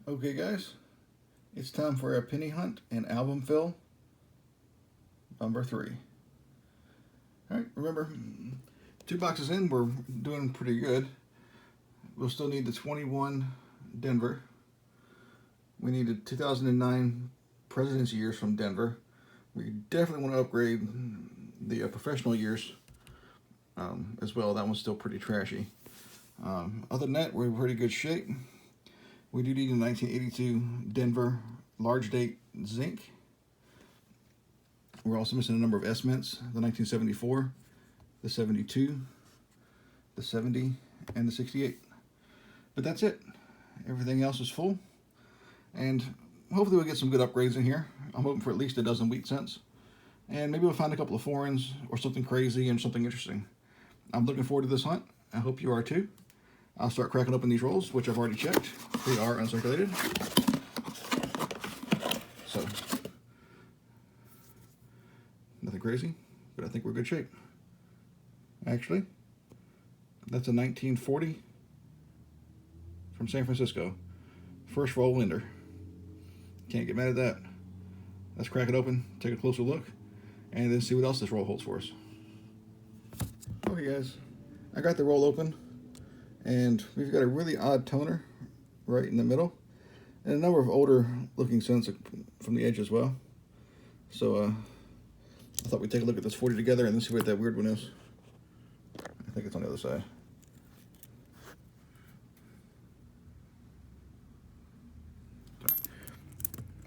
Okay guys, it's time for our penny hunt and album fill number 3. Alright, remember, 2 boxes in, we're doing pretty good. We'll still need the 21 Denver. We need the 2009 President's years from Denver. We definitely want to upgrade the professional years as well. That one's still pretty trashy. Other than that, we're in pretty good shape. We do need a 1982 Denver large date zinc. We're also missing a number of S mints, the 1974, the 72, the 70, and the 68. But that's it. Everything else is full. And hopefully we'll get some good upgrades in here. I'm hoping for at least a dozen wheat cents. And maybe we'll find a couple of foreigns or something crazy and something interesting. I'm looking forward to this hunt. I hope you are too. I'll start cracking open these rolls, which I've already checked. They are uncirculated. So, nothing crazy, but I think we're in good shape. Actually, that's a 1940 from San Francisco. First roll Winder. Can't get mad at that. Let's crack it open, take a closer look, and then see what else this roll holds for us. Okay guys, I got the roll open, and we've got a really odd toner right in the middle, and a number of older looking cents from the edge as well. So I thought we'd take a look at this 40 together and then see what that weird one is. I think it's on the other side.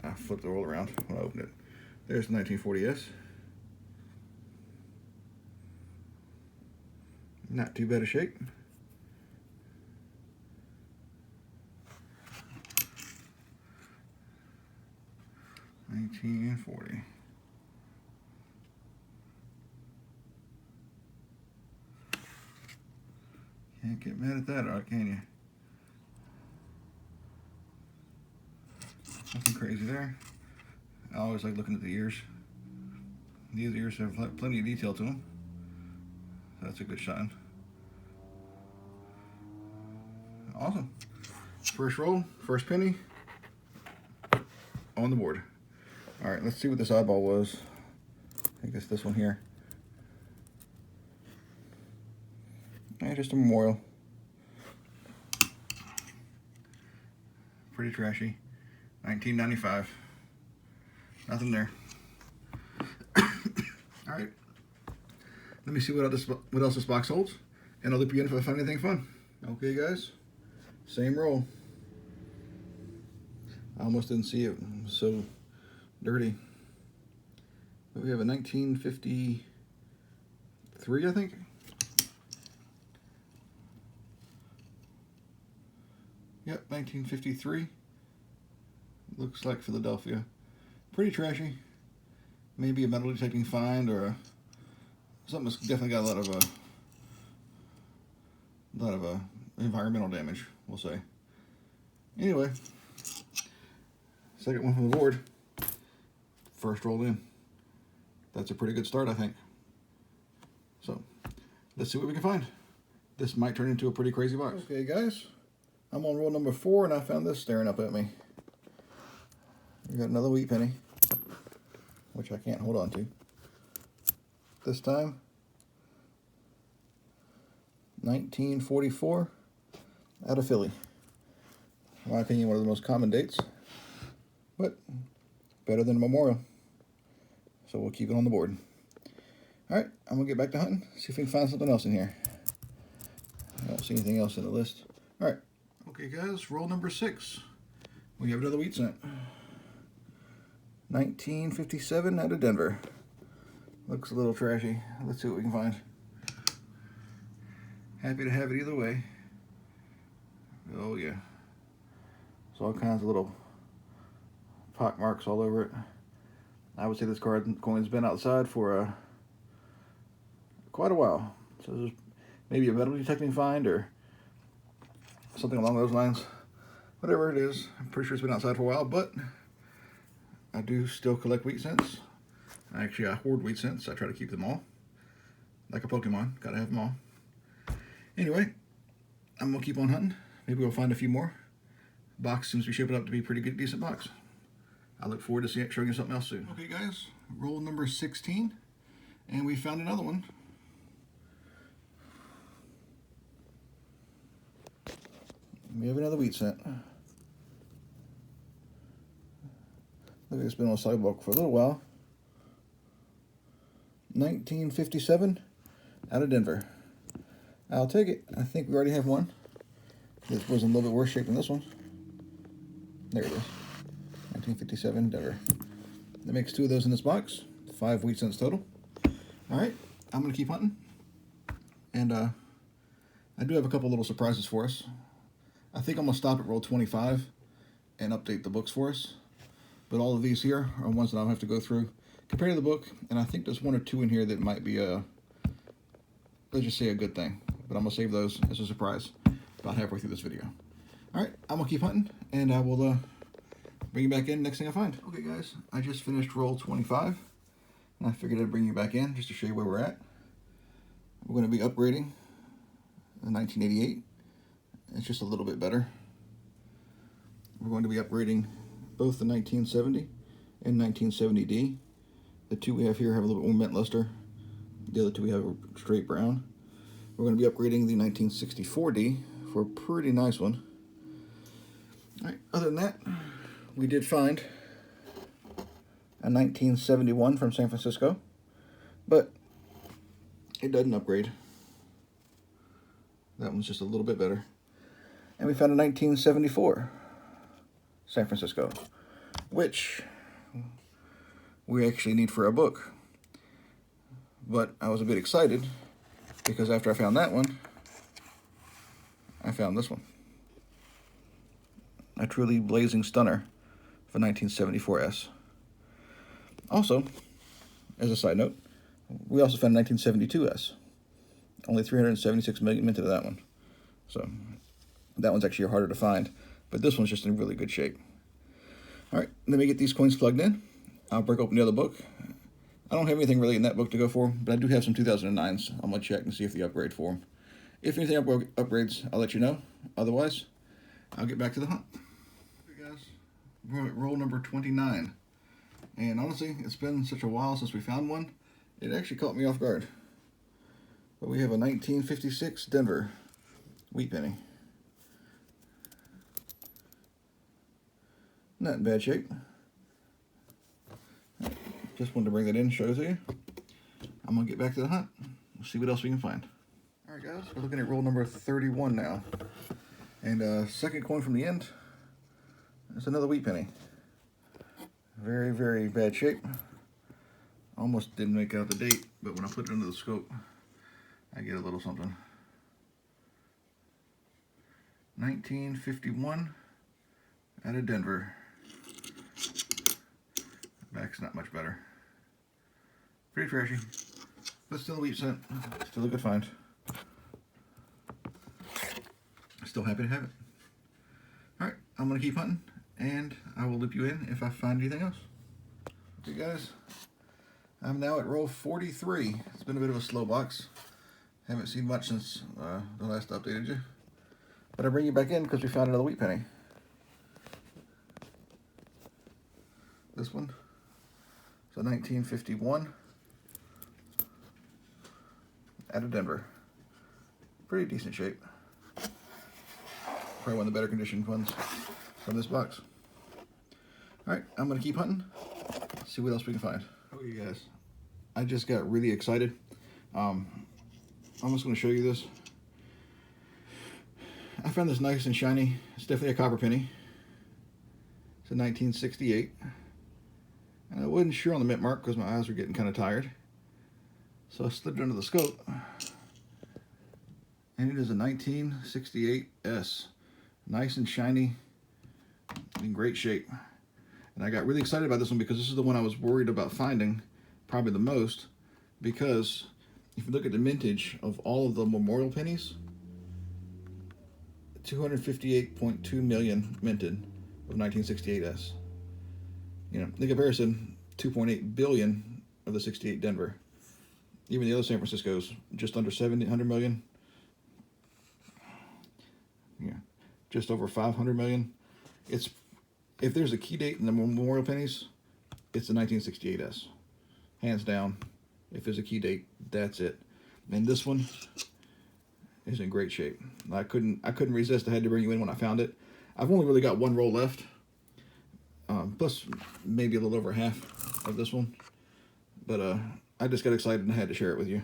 I flipped the roll around when I opened it. There's the 1940S. Not too bad a shape. $19.40. Can't get mad at that, can you? Nothing crazy there. I always like looking at the ears. These ears have plenty of detail to them. So that's a good shine. Awesome. First roll, first penny on the board. All right, let's see what this oddball was. I think it's this one here. Yeah, just a memorial. Pretty trashy. 1995. Nothing there. All right. Let me see what else this box holds, and I'll loop you in if I find anything fun. Okay, guys. Same roll. I almost didn't see it. It was so dirty. But we have a 1953, I think. Yep, 1953. Looks like Philadelphia. Pretty trashy. Maybe a metal detecting find or something that's definitely got a lot of environmental damage, we'll say. Anyway, second one from the board. First roll in. That's a pretty good start, I think. So, let's see what we can find. This might turn into a pretty crazy box. Okay, guys. I'm on roll number 4, and I found this staring up at me. We got another wheat penny, which I can't hold on to. This time, 1944, out of Philly. In my opinion, one of the most common dates, but better than a memorial. So we'll keep it on the board. All right, I'm gonna get back to hunting, see if we can find something else in here. I don't see anything else in the list. All right. Okay, guys, roll number 6. We have another wheat cent. 1957 out of Denver. Looks a little trashy. Let's see what we can find. Happy to have it either way. Oh yeah. There's all kinds of little pock marks all over it. I would say this coin's been outside for quite a while. So there's maybe a metal detecting find or something along those lines. Whatever it is, I'm pretty sure it's been outside for a while, but I do still collect wheat cents. Actually, I hoard wheat cents. I try to keep them all. Like a Pokemon, gotta have them all. Anyway, I'm gonna keep on hunting. Maybe we'll find a few more. Box seems to be shaping up to be a pretty good, decent box. I look forward to showing you something else soon. Okay guys, roll number 16, and we found another one. We have another wheat cent. Look like it's been on the sidewalk for a little while. 1957, out of Denver. I'll take it. I think we already have one. This was in a little bit worse shape than this one. There it is. 1957, Denver. That makes 2 of those in this box. 5 wheat cents total. Alright, I'm going to keep hunting. And I do have a couple little surprises for us. I think I'm going to stop at roll 25 and update the books for us. But all of these here are ones that I'll have to go through, compare to the book, and I think there's 1 or 2 in here that might be let's just say a good thing. But I'm going to save those as a surprise about halfway through this video. Alright, I'm going to keep hunting, and I will bring you back in next thing I find. Okay guys, I just finished roll 25, and I figured I'd bring you back in just to show you where we're at. We're going to be upgrading the 1988. It's just a little bit better. We're going to be upgrading both the 1970 and 1970D. The 2 we have here have a little bit more mint luster. The other 2 we have are straight brown. We're going to be upgrading the 1964D for a pretty nice one. Alright, other than that, we did find a 1971 from San Francisco, but it doesn't upgrade. That one's just a little bit better. And we found a 1974 San Francisco, which we actually need for a book. But I was a bit excited because after I found that one, I found this one. A truly blazing stunner for 1974S. Also, as a side note, we also found 1972S. Only 376 million minted of that one. So that one's actually harder to find, but this one's just in really good shape. All right, let me get these coins plugged in. I'll break open the other book. I don't have anything really in that book to go for, but I do have some 2009s. I'm going to check and see if the upgrade for them. If anything upgrades, I'll let you know. Otherwise, I'll get back to the hunt. Okay, guys, we're at roll number 29. And honestly, it's been such a while since we found one, it actually caught me off guard. But we have a 1956 Denver wheat penny. Not in bad shape. Just wanted to bring that in and show it to you. I'm going to get back to the hunt. We'll see what else we can find. Alright guys, we're looking at roll number 31 now. And second coin from the end. It's another wheat penny. Very, very bad shape. Almost didn't make out the date, but when I put it under the scope, I get a little something. 1951 out of Denver. Back's not much better. Pretty trashy, but still a wheat cent. Still a good find. Still happy to have it. Alright, I'm going to keep hunting, and I will loop you in if I find anything else. Okay guys, I'm now at roll 43. It's been a bit of a slow box. Haven't seen much since the last I updated you. But I bring you back in because we found another wheat penny. This one. So 1951. Out of Denver. Pretty decent shape. Probably one of the better conditioned ones from this box. Alright, I'm going to keep hunting. See what else we can find. Okay guys, I just got really excited. I'm just going to show you this. I found this nice and shiny. It's definitely a copper penny. It's a 1968. And I wasn't sure on the mint mark because my eyes were getting kind of tired. So I slid it under the scope. And it is a 1968S. Nice and shiny, in great shape. And I got really excited about this one because this is the one I was worried about finding probably the most, because if you look at the mintage of all of the memorial pennies, 258.2 million minted of 1968S. You know, in comparison, 2.8 billion of the 68 Denver. Even the other San Francisco's just under 700 million. Yeah, just over 500 million. It's, if there's a key date in the Memorial pennies, it's the 1968S. Hands down. If there's a key date, that's it. And this one is in great shape. I couldn't resist. I had to bring you in when I found it. I've only really got one roll left. Plus maybe a little over half of this one. But I just got excited and I had to share it with you.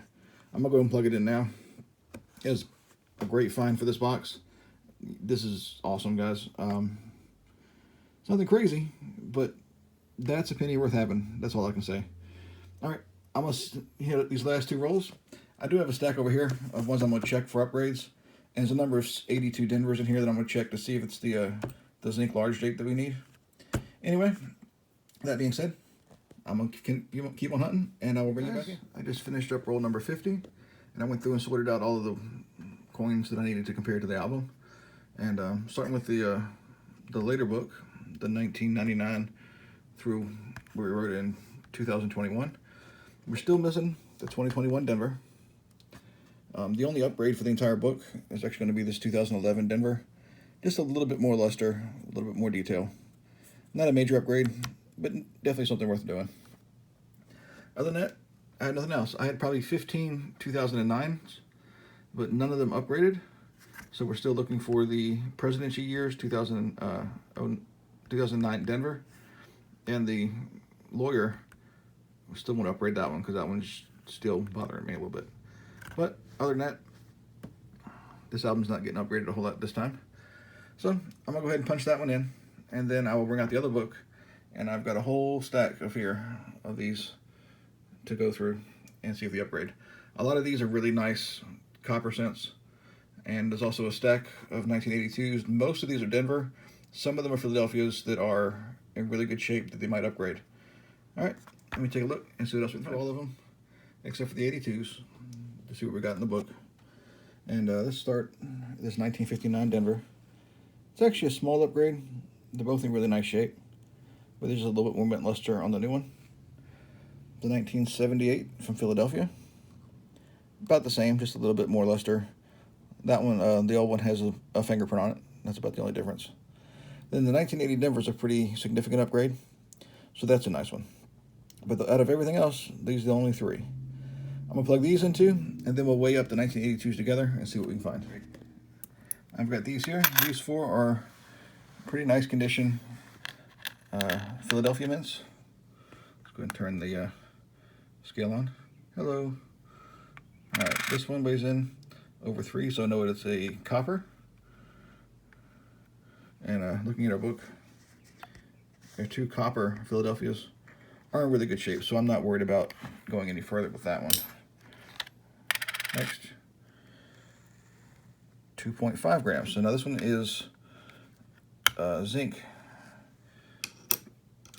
I'm gonna go and plug it in now. It's a great find for this box. This is awesome, guys. It's nothing crazy, but that's a penny worth having. That's all I can say. All right, I'm gonna hit these last two rolls. I do have a stack over here of ones I'm gonna check for upgrades, and there's a number of 82 Denvers in here that I'm gonna check to see if it's the zinc large date that we need. Anyway, that being said, I'm gonna keep on hunting, and I will bring you back in. I just finished up roll number 50, and I went through and sorted out all of the coins that I needed to compare to the album. And starting with the later book, the 1999 through where we wrote it in 2021, we're still missing the 2021 Denver. The only upgrade for the entire book is actually going to be this 2011 Denver. Just a little bit more luster, a little bit more detail. Not a major upgrade, but definitely something worth doing. Other than that, I had nothing else. I had probably 15 2009s, but none of them upgraded. So we're still looking for the presidency years, 2009 Denver. And the lawyer, we still want to upgrade that one because that one's still bothering me a little bit. But other than that, this album's not getting upgraded a whole lot this time. So I'm going to go ahead and punch that one in. And then I will bring out the other book. And I've got a whole stack of these to go through and see if they upgrade. A lot of these are really nice copper cents. And there's also a stack of 1982s. Most of these are Denver. Some of them are Philadelphia's that are in really good shape that they might upgrade. All right, let me take a look and see what else we can find. All of them, except for the 82s, to see what we got in the book. And let's start this 1959 Denver. It's actually a small upgrade. They're both in really nice shape, but there's a little bit more mint luster on the new one. The 1978 from Philadelphia. About the same, just a little bit more luster. That one, the old one has a fingerprint on it. That's about the only difference. Then the 1980 Denver is a pretty significant upgrade, so that's a nice one. But out of everything else, these are the only three. I'm going to plug these into, and then we'll weigh up the 1982s together and see what we can find. I've got these here. These four are pretty nice condition Philadelphia mints. Let's go ahead and turn the scale on. Hello. All right, this one weighs in over 3, so I know it's a copper. And looking at our book, our 2 copper Philadelphias are in really good shape, so I'm not worried about going any further with that one. Next, 2.5 grams. So now this one is zinc.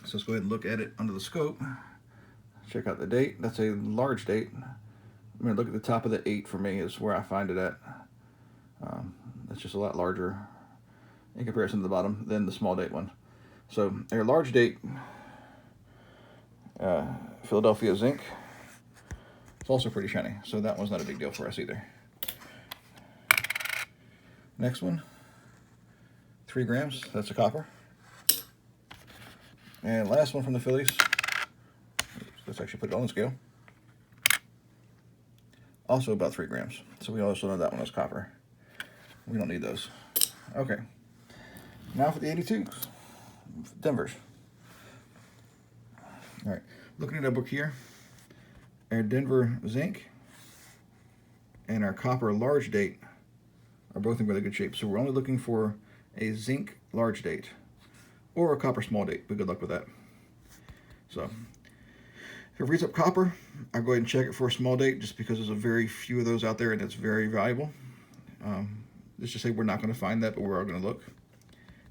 So let's go ahead and look at it under the scope. Check out the date. That's a large date. I'm going to look at the top of the 8 for me is where I find it at. That's just a lot larger in comparison to the bottom than the small date one. So our large date Philadelphia zinc, it's also pretty shiny, so that one's not a big deal for us either. Next one, 3 grams, that's a copper. And last one from the Phillies, let's actually put it on the scale. Also about 3 grams, so we also know that one is copper. We don't need those. Okay, now for the 82s, Denvers. All right, looking at our book here, our Denver zinc and our copper large date are both in really good shape. So we're only looking for a zinc large date or a copper small date, but good luck with that. So if it reads up copper, I'll go ahead and check it for a small date just because there's a very few of those out there and it's very valuable. Let's just say we're not going to find that, but we're all going to look.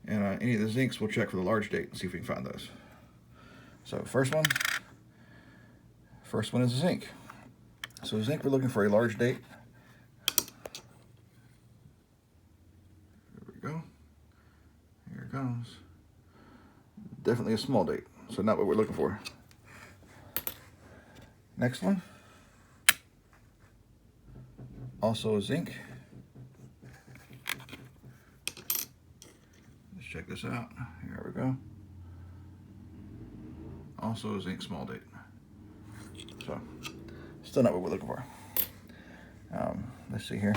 And any of the zincs, we'll check for the large date and see if we can find those. So first one is zinc. So zinc, we're looking for a large date. There we go. Here it goes. Definitely a small date, so not what we're looking for. Next one. Also zinc. Let's check this out. Here we go. Also zinc small date. So, still not what we're looking for. Let's see here.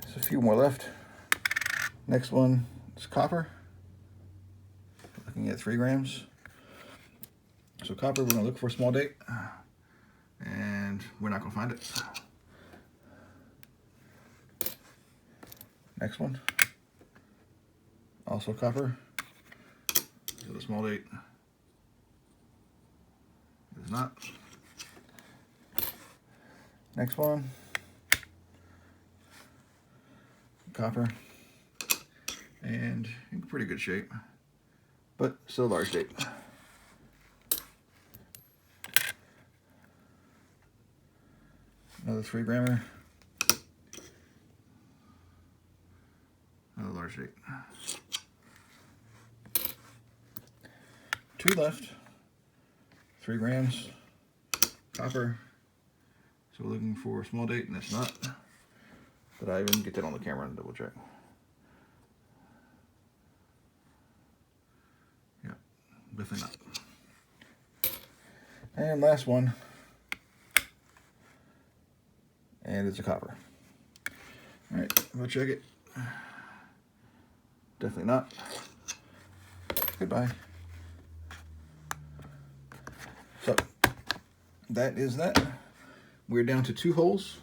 There's a few more left. Next one is copper. Looking at 3 grams. So copper, we're gonna look for a small date, and we're not gonna find it. Next one, also copper. So the small date is not. Next one, copper, and in pretty good shape, but still large date. Another 3 grammer. Another large date. 2 left. 3 grams. Copper. So we're looking for a small date, and it's not. But I even get that on the camera and double check. Yeah, definitely not. And last one. And it's a copper. All right, we'll check it. Definitely not. Goodbye. So, that is that. We're down to 2 holes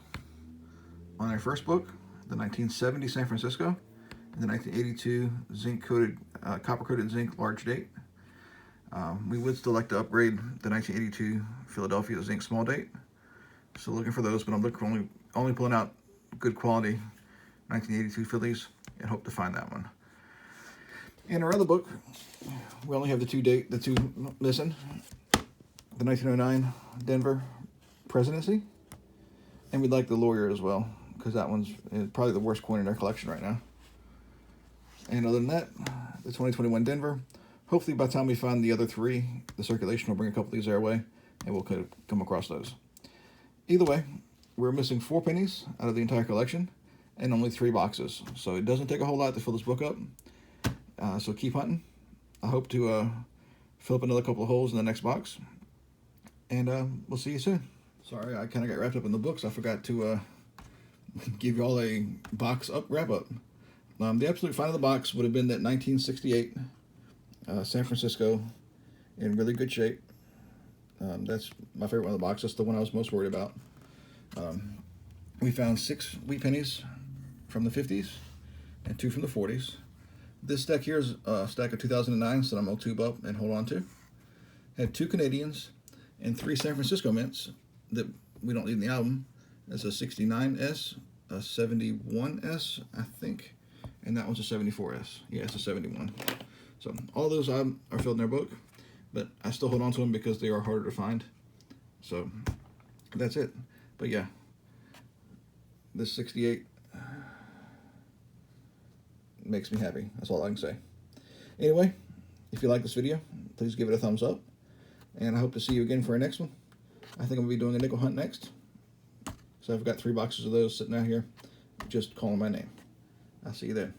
on our first book, the 1970 San Francisco, and the 1982 zinc-coated, copper-coated zinc large date. We would still like to upgrade the 1982 Philadelphia zinc small date. So looking for those, but I'm looking for only pulling out good quality 1982 Phillies and hope to find that one. In our other book, we only have the two missing. The 1909 Denver Presidency, and we'd like the Lawyer as well, because that one's probably the worst coin in our collection right now. And other than that, the 2021 Denver. Hopefully by the time we find the other 3, the circulation will bring a couple of these our way, and we'll come across those. Either way, we're missing 4 pennies out of the entire collection and only 3 boxes. So it doesn't take a whole lot to fill this book up. So keep hunting. I hope to fill up another couple of holes in the next box. And we'll see you soon. Sorry, I kind of got wrapped up in the books. I forgot to give you all a box wrap up. The absolute final of the box would have been that 1968 San Francisco in really good shape. That's my favorite one of the box. That's the one I was most worried about. We found 6 wheat pennies from the 50s and 2 from the 40s. This stack here is a stack of 2009, so I'm going to tube up and hold on to. Had 2 Canadians and 3 San Francisco mints that we don't need in the album. That's a 69S, a 71S, I think, and that one's a 74S. Yeah, it's a 71. So all those are filled in their book, but I still hold on to them because they are harder to find. So that's it. But yeah, this 68 makes me happy. That's all I can say. Anyway, if you like this video, please give it a thumbs up. And I hope to see you again for our next one. I think I'm going to be doing a nickel hunt next. So I've got 3 boxes of those sitting out here. Just calling my name. I'll see you then.